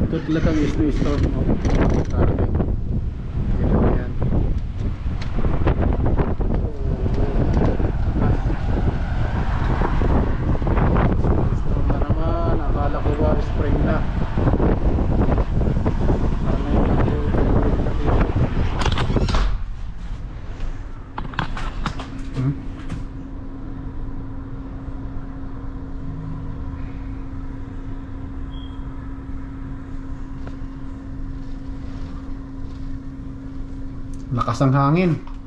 Ito talagang storm. Yan. Storm na naman. Akala ko ba spring na. Lakas ng hangin.